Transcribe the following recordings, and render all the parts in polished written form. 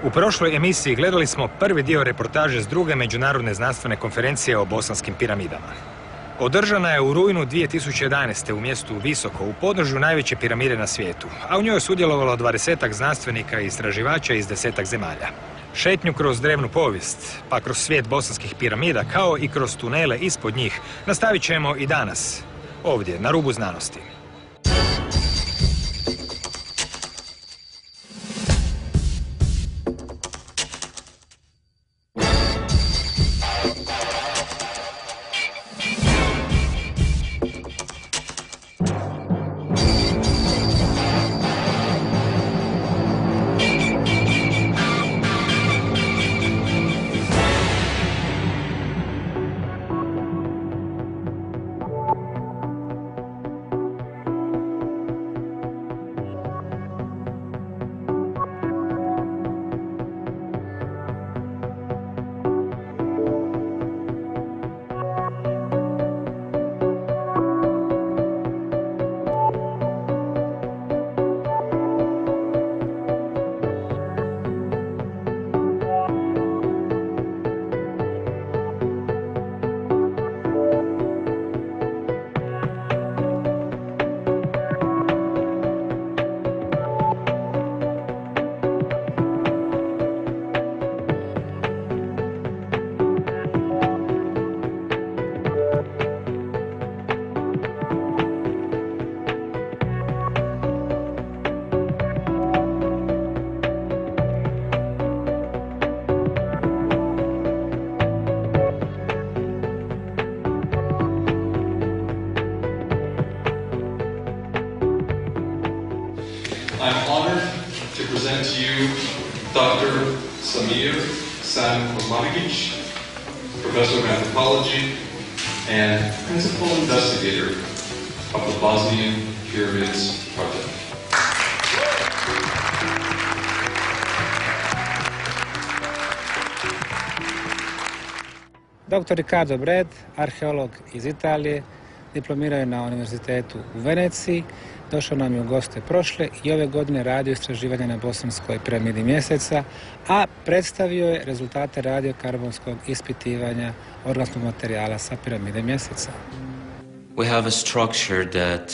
U prošloj emisiji gledali smo prvi dio reportaže s druge međunarodne znanstvene konferencije o bosanskim piramidama. Održana je u rujnu 2011. u mjestu Visoko, u podnožju najveće piramide na svijetu, a u njoj je sudjelovalo 20-ak znanstvenika i istraživača iz 10-ak zemalja. Šetnju kroz drevnu povijest, pa kroz svijet bosanskih piramida, kao i kroz tunele ispod njih, nastavit ćemo i danas, ovdje, na rubu znanosti. I'm honored to present to you Dr. Samir Kozmanovic, Professor of Anthropology and Principal Investigator of the Bosnian Pyramids Project. Dr. Riccardo Bret, arheolog iz Italije, diplomirao je na Univerzitetu u Veneciji, došao nam je u goste prošle i ove godine radio istraživanja na bosanskoj piramidi Mjeseca, a predstavio je rezultate radiokarbonskog ispitivanja organskog materijala sa piramide Mjeseca. We have a structure that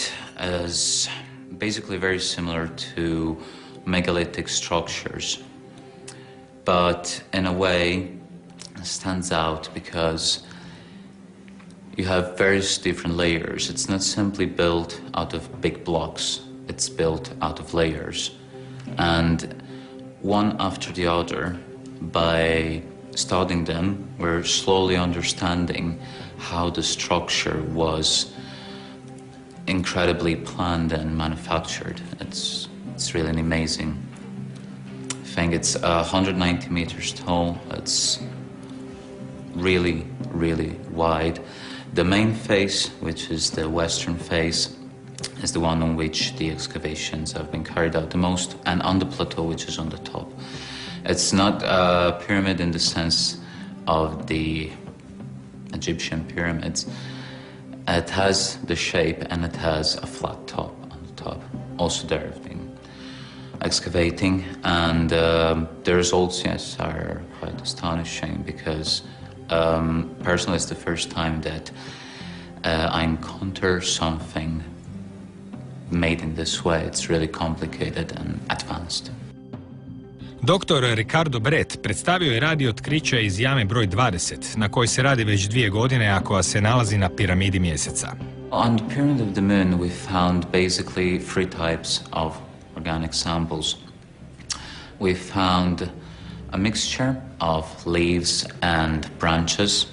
is basically very similar to megalithic structures, but in a way stands out because you have various different layers. It's not simply built out of big blocks, it's built out of layers. And one after the other, by studying them, we're slowly understanding how the structure was incredibly planned and manufactured. It's really an amazing thing. It's 190 meters tall. It's really, really wide. The main face, which is the western face, is the one on which the excavations have been carried out the most, and on the plateau, which is on the top. It's not a pyramid in the sense of the Egyptian pyramids. It has the shape and it has a flat top on the top. Also there have been excavating, and the results, yes, are quite astonishing because personally, it's the first time that I encounter something made in this way. It's really complicated and advanced. Dr. Riccardo Bret predstavio je radio otkriće iz jame broj 20, na kojoj se radi već 2 godine, a koja se nalazi na piramidi Mjeseca. On the Pyramid of the Moon, we found basically 3 types of organic samples. We found a mixture of leaves and branches,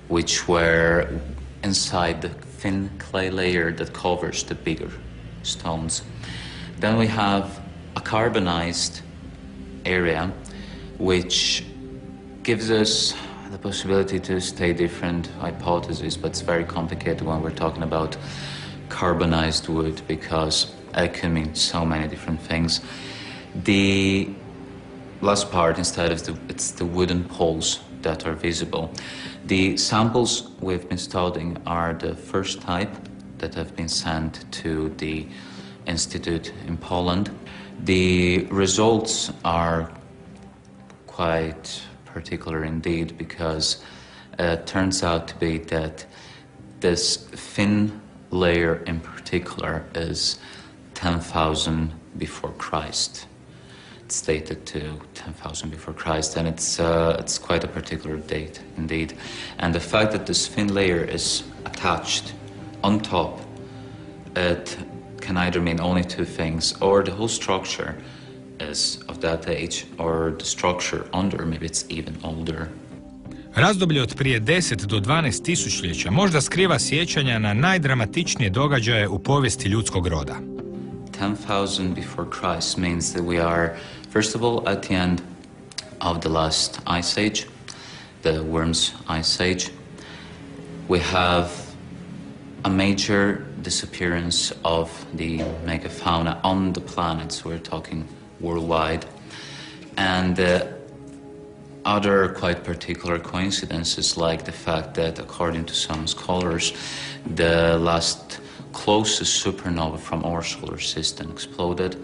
which were inside the thin clay layer that covers the bigger stones. Then we have a carbonized area, which gives us the possibility to state different hypotheses, but it's very complicated when we're talking about carbonized wood because it can mean so many different things. The last part, instead of it's the wooden poles that are visible. The samples we've been studying are the first type that have been sent to the Institute in Poland. The results are quite particular indeed, because it turns out to be that this thin layer in particular is 10,000 before Christ. It's dated to 10,000 before Christ, and it's quite a particular date indeed. And the fact that this thin layer is attached on top, it can either mean only two things, or the whole structure is of that age, or the structure under, maybe it's even older. Razdoblje od prije 10 do 12 tisućljeća možda skriva sjećanja na najdramatičnije događaje u povijesti ljudskog roda. 10,000 before Christ means that we are, first of all, at the end of the last ice age, the Worms Ice Age. We have a major disappearance of the megafauna on the planet, so we're talking worldwide, and other quite particular coincidences, like the fact that, according to some scholars, the last closest supernova from our solar system exploded,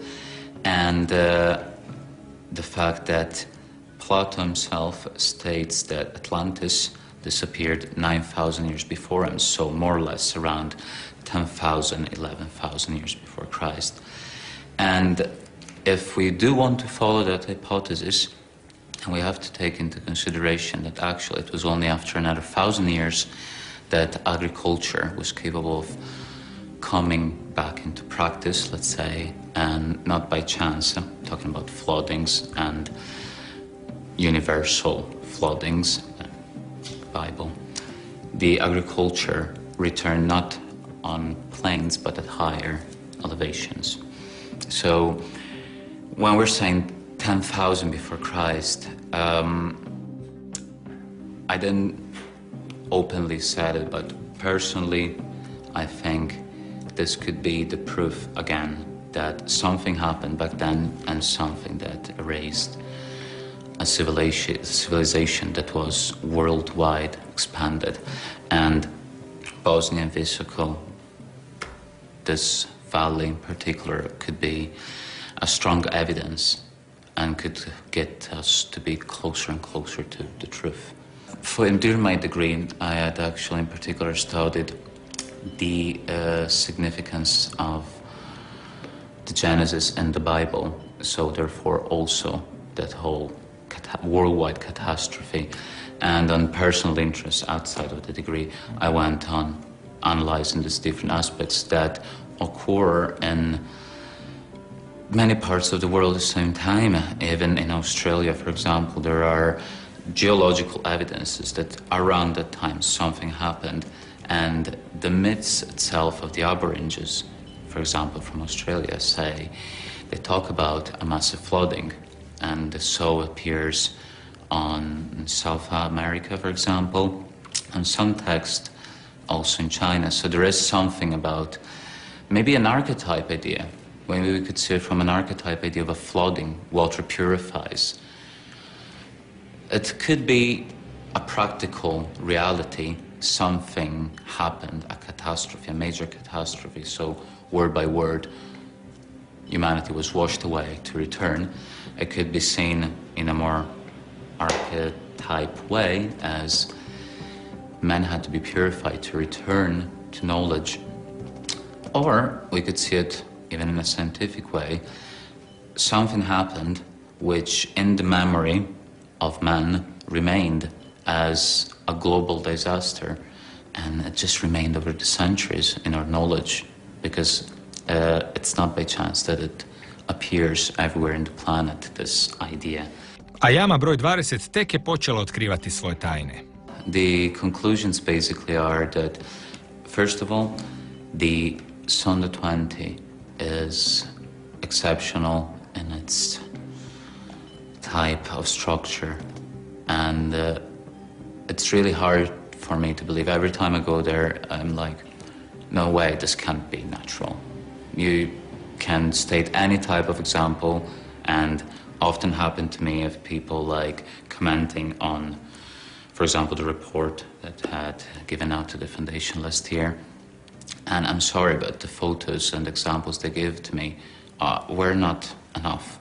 and the fact that Plato himself states that Atlantis disappeared 9,000 years before him, so more or less around 10,000, 11,000 years before Christ. And if we do want to follow that hypothesis, we have to take into consideration that actually it was only after another 1,000 years that agriculture was capable of coming back into practice, let's say, and not by chance. I'm talking about floodings and universal floodings, Bible. The agriculture returned not on plains but at higher elevations. So when we're saying 10,000 before Christ, I didn't openly say it, but personally I think this could be the proof again that something happened back then, and something that erased a civilization that was worldwide expanded. And Bosnian Visoko, this valley in particular, could be a strong evidence and could get us to be closer and closer to the truth. During my degree, I had actually in particular studied the significance of the Genesis in the Bible, so therefore also that whole worldwide catastrophe. And on personal interests outside of the degree, I went on analyzing these different aspects that occur in many parts of the world at the same time. Even in Australia, for example, there are geological evidences that around that time something happened, and the myths itself of the Aborigines, for example, from Australia, say they talk about a massive flooding, and so appears on South America, for example, and some text also in China. So there is something about maybe an archetype idea. Maybe we could see it from an archetype idea of a flooding, water purifies. It could be a practical reality. Something happened, a catastrophe, a major catastrophe, so word by word, humanity was washed away to return. It could be seen in a more archetype way as men had to be purified to return to knowledge. Or we could see it even in a scientific way. Something happened which in the memory of man remained as a global disaster, and it just remained over the centuries in our knowledge, because it's not by chance that it appears everywhere in the planet, this idea. A jama broj 20 tek je počela otkrivati svoje tajne. The conclusions basically are that, first of all, the Sonda 20 is exceptional in its type of structure, and it's really hard for me to believe. Every time I go there, I'm like, no way, this can't be natural. You can state any type of example, and often happen to me of people like commenting on, for example, the report that had given out to the foundation last year. And I'm sorry, but the photos and examples they give to me were not enough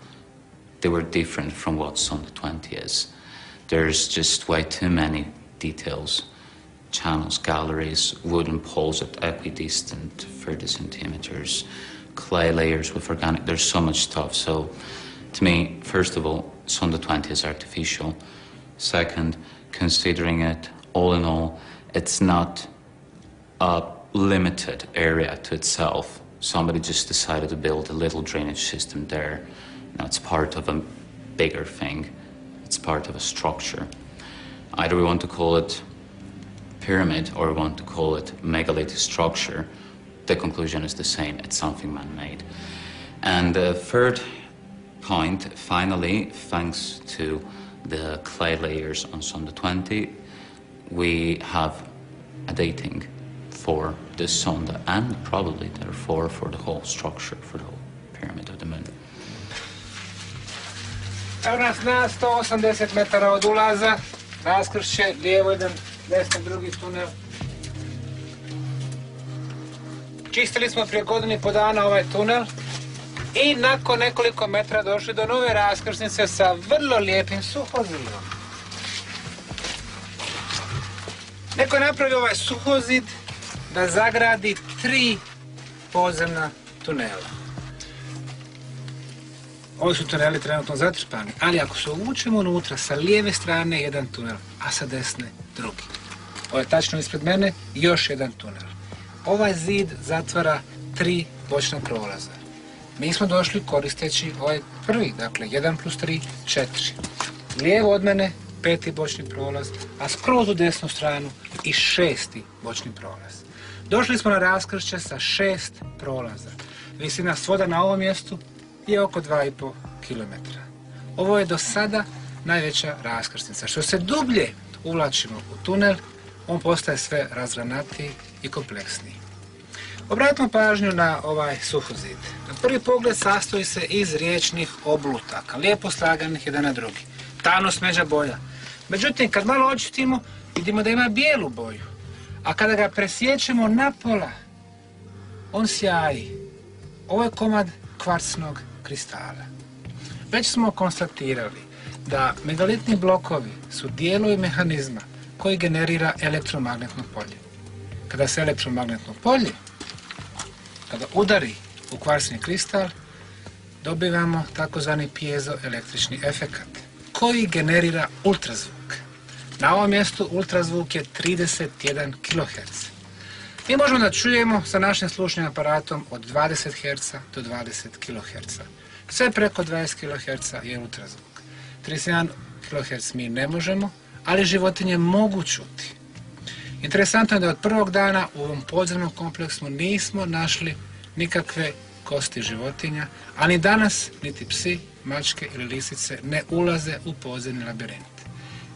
they were different from what Sonda 20 is. There's just way too many details. Channels, galleries, wooden poles at equidistant 30 centimeters, clay layers with organic, there's so much stuff. So to me, first of all, Sonda 20 is artificial. Second, considering it, all in all, it's not a limited area to itself. Somebody just decided to build a little drainage system there. Now it's part of a bigger thing. It's part of a structure. Either we want to call it pyramid or we want to call it megalithic structure. The conclusion is the same. It's something man-made. And the third point, finally, thanks to the clay layers on Sonda 20, we have a dating for the Sonda and probably therefore for the whole structure, for the whole pyramid of the moon. Evo nas na 180 metara od ulaza, raskršće, lijevo jedan, desno drugi tunel. Čistili smo prije godinu i po dana ovaj tunel i nakon nekoliko metra došli do nove raskršnice sa vrlo lijepim suhozidom. Neko je napravio ovaj suhozid da zagradi 3 podzemna tunela. Ovi su tuneli trenutno zatrpani, ali ako se uvučemo unutra, sa lijeve strane jedan tunel, a sa desne drugi. Ovo je tačno ispred mene, još jedan tunel. Ovaj zid zatvara 3 bočna prolaza. Mi smo došli koristeći ovaj prvi, dakle 1 plus 3, 4. Lijevo od mene 5. bočni prolaz, a skroz u desnu stranu i 6. bočni prolaz. Došli smo na raskršće sa 6 prolaza. Visina svoda na ovom mjestu je oko 2,5 km. Ovo je do sada najveća raskršnica. Što se dublje uvlačimo u tunel, on postaje sve razgranatiji i kompleksniji. Obratimo pažnju na ovaj suhozid. Na prvi pogled sastoji se iz riječnih oblutaka, lijepo slaganih jedan na drugi. Tamno smeđa boja. Međutim, kad malo očistimo, vidimo da ima bijelu boju. A kada ga presjećemo na pola, on sjaji. Ovo je komad kvarcnog kristala. Već smo konstatirali da megalitni blokovi su dijelovi mehanizma koji generira elektromagnetno polje. Kada se elektromagnetno polje, kada udari u kvarcni kristal, dobivamo takozvani piezoelektrični efekat koji generira ultrazvuk. Na ovom mjestu ultrazvuk je 31 kHz. Mi možemo da čujemo sa našim slušnim aparatom od 20 Hz do 20 kHz. Sve preko 20 kHz je ultrazvuk. 31 kHz mi ne možemo, ali životinje mogu čuti. Interesantno je da od prvog dana u ovom podzemnom kompleksu nismo našli nikakve kosti životinja, a ni danas niti psi, mačke ili lisice ne ulaze u podzemni labirint.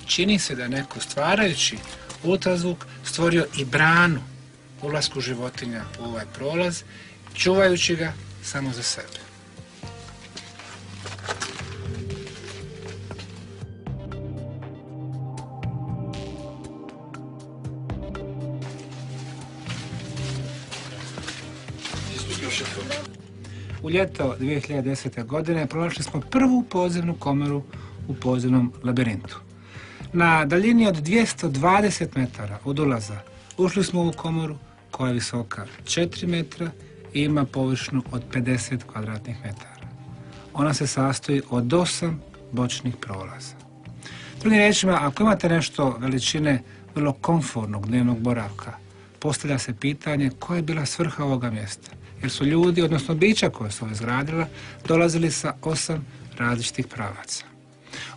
Čini se da je neko stvarajući ultrazvuk stvorio i branu ulasku životinja u ovaj prolaz, čuvajući ga samo za sebe. U ljeto 2010. godine pronašli smo prvu podzemnu komoru u podzemnom labirintu. Na daljini od 220 metara od ulaza ušli smo u komoru koja je visoka 4 metra i ima površinu od 50 kvadratnih metara. Ona se sastoji od 8 bočnih prolaza. Drugim riječima, ako imate nešto veličine vrlo komfortnog dnevnog boravka, postavlja se pitanje koja je bila svrha ovoga mjesta. Jer su ljudi, odnosno bića koja su ovo izgradila, dolazili sa 8 različitih pravaca.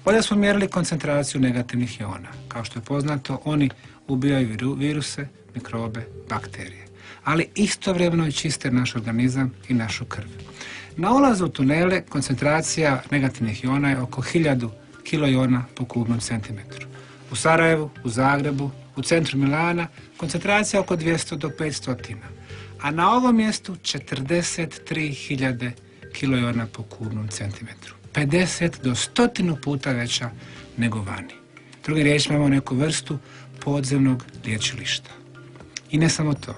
Ovdje smo mjerili koncentraciju negativnih iona. Kao što je poznato, oni ubijaju viruse, mikrobe, bakterije. Ali istovremeno i čiste naš organizam i našu krv. Na ulazu u tunele koncentracija negativnih iona je oko 1000 kilojona po kubnom centimetru. U Sarajevu, u Zagrebu, u centru Milana koncentracija oko 200 do 500. A na ovom mjestu 43.000 kilojona po kubnom centimetru. 50 do 100 puta veća nego vani. Drugim riječima imamo neku vrstu podzemnog lječilišta. I ne samo to.